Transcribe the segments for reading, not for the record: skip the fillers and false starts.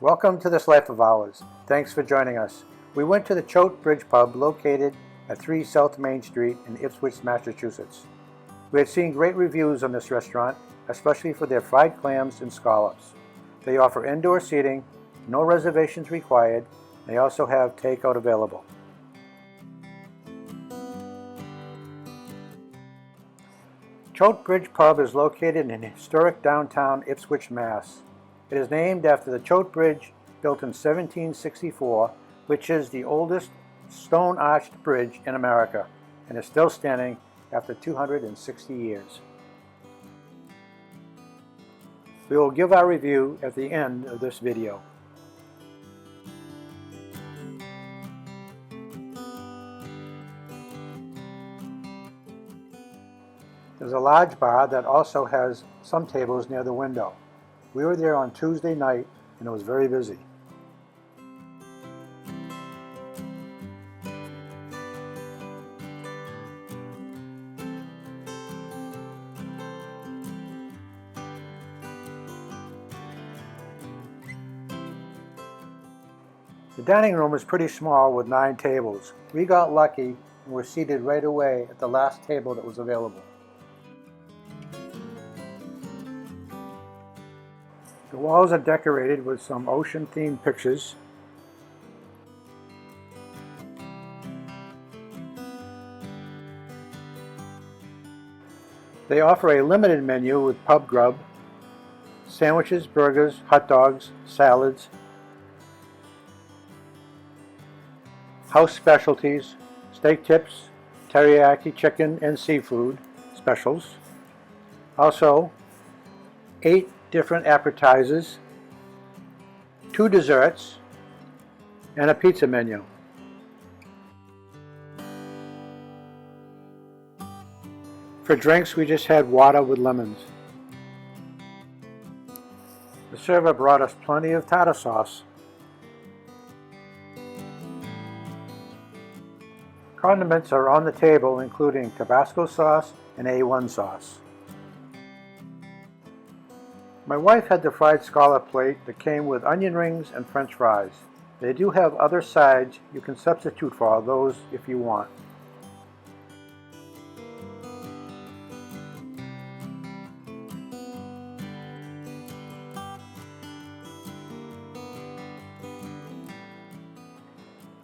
Welcome to this life of ours. Thanks for joining us. We went to the Choate Bridge Pub located at 3 South Main Street in Ipswich, Massachusetts. We had seen great reviews on this restaurant, especially for their fried clams and scallops. They offer indoor seating, no reservations required. They also have takeout available. Choate Bridge Pub is located in historic downtown Ipswich, Mass. It is named after the Choate Bridge, built in 1764, which is the oldest stone-arched bridge in America, and is still standing after 260 years. We will give our review at the end of this video. There's a large bar that also has some tables near the window. We were there on Tuesday night and it was very busy. The dining room is pretty small with 9 tables. We got lucky and were seated right away at the last table that was available. The walls are decorated with some ocean-themed pictures. They offer a limited menu with pub grub, sandwiches, burgers, hot dogs, salads, house specialties, steak tips, teriyaki chicken and seafood specials. Also, 8 different appetizers, 2 desserts, and a pizza menu. For drinks, we just had water with lemons. The server brought us plenty of tartar sauce. Condiments are on the table, including Tabasco sauce and A1 sauce. My wife had the fried scallop plate that came with onion rings and french fries. They do have other sides you can substitute for those if you want.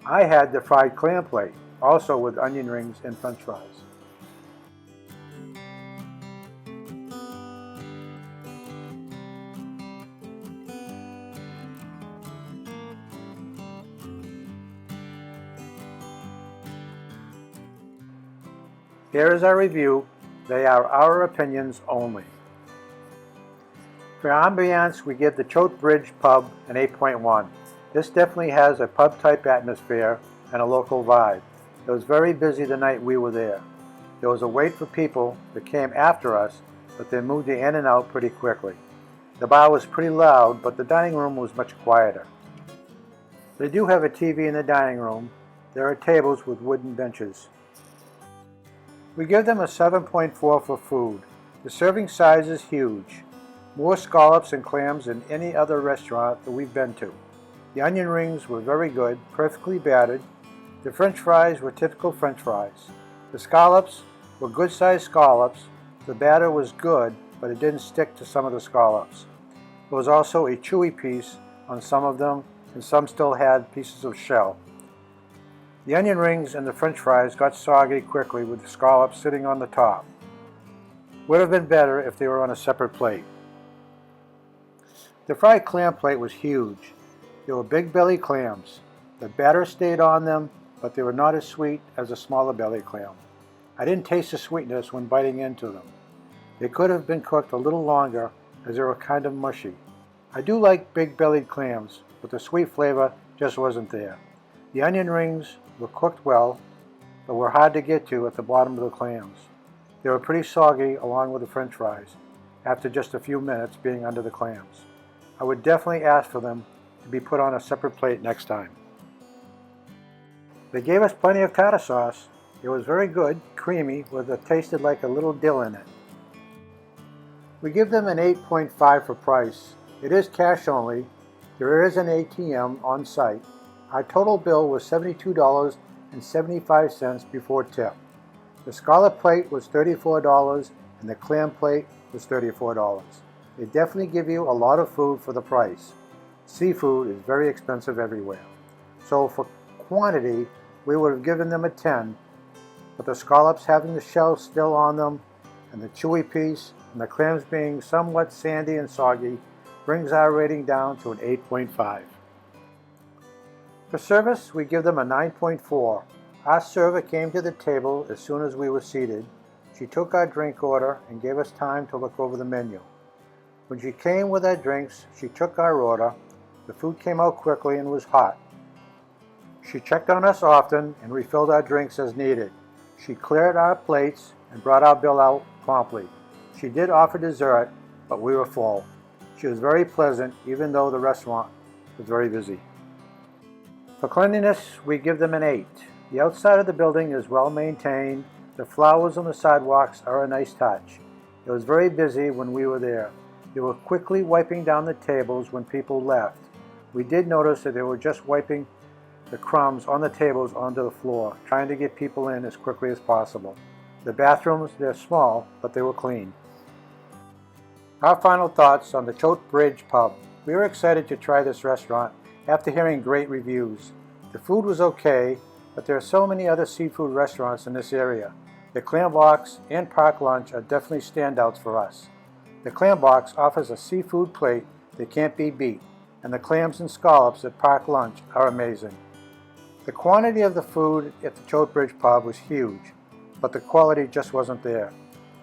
I had the fried clam plate, also with onion rings and french fries. Here is our review. They are our opinions only. For ambiance, we give the Choate Bridge Pub an 8.1. This definitely has a pub-type atmosphere and a local vibe. It was very busy the night we were there. There was a wait for people that came after us, but they moved in and out pretty quickly. The bar was pretty loud, but the dining room was much quieter. They do have a TV in the dining room. There are tables with wooden benches. We give them a 7.4 for food. The serving size is huge. More scallops and clams than any other restaurant that we've been to. The onion rings were very good, perfectly battered. The french fries were typical french fries. The scallops were good-sized scallops. The batter was good, but it didn't stick to some of the scallops. There was also a chewy piece on some of them, and some still had pieces of shell. The onion rings and the french fries got soggy quickly with the scallops sitting on the top. Would have been better if they were on a separate plate. The fried clam plate was huge. They were big belly clams. The batter stayed on them, but they were not as sweet as a smaller belly clam. I didn't taste the sweetness when biting into them. They could have been cooked a little longer as they were kind of mushy. I do like big bellied clams, but the sweet flavor just wasn't there. The onion rings were cooked well, but were hard to get to at the bottom of the clams. They were pretty soggy along with the french fries after just a few minutes being under the clams. I would definitely ask for them to be put on a separate plate next time. They gave us plenty of tartar sauce. It was very good, creamy, with a tasted like a little dill in it. We give them an 8.5 for price. It is cash only. There is an ATM on site. Our total bill was $72.75 before tip. The scallop plate was $34 and the clam plate was $34. They definitely give you a lot of food for the price. Seafood is very expensive everywhere. So for quantity, we would have given them a 10, but the scallops having the shell still on them and the chewy piece and the clams being somewhat sandy and soggy brings our rating down to an 8.5. For service, we give them a 9.4. Our server came to the table as soon as we were seated. She took our drink order and gave us time to look over the menu. When she came with our drinks, she took our order. The food came out quickly and was hot. She checked on us often and refilled our drinks as needed. She cleared our plates and brought our bill out promptly. She did offer dessert, but we were full. She was very pleasant, even though the restaurant was very busy. For cleanliness, we give them an 8. The outside of the building is well maintained. The flowers on the sidewalks are a nice touch. It was very busy when we were there. They were quickly wiping down the tables when people left. We did notice that they were just wiping the crumbs on the tables onto the floor, trying to get people in as quickly as possible. The bathrooms, they're small, but they were clean. Our final thoughts on the Choate Bridge pub. We were excited to try this restaurant after hearing great reviews. The food was okay, but there are so many other seafood restaurants in this area. The Clam Box and Park Lunch are definitely standouts for us. The Clam Box offers a seafood plate that can't be beat, and the clams and scallops at Park Lunch are amazing. The quantity of the food at the Choate Bridge pub was huge, but the quality just wasn't there.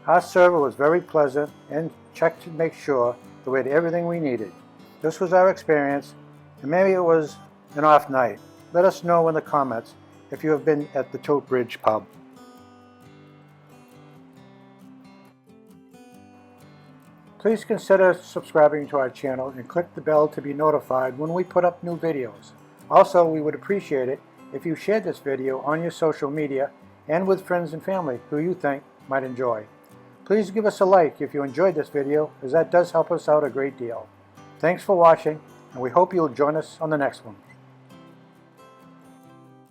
Our server was very pleasant and checked to make sure that we had everything we needed. This was our experience, and maybe it was an off night. Let us know in the comments if you have been at the Choate Bridge pub. Please consider subscribing to our channel and click the bell to be notified when we put up new videos. Also, we would appreciate it if you shared this video on your social media and with friends and family who you think might enjoy. Please give us a like if you enjoyed this video, as that does help us out a great deal. Thanks for watching, and we hope you'll join us on the next one.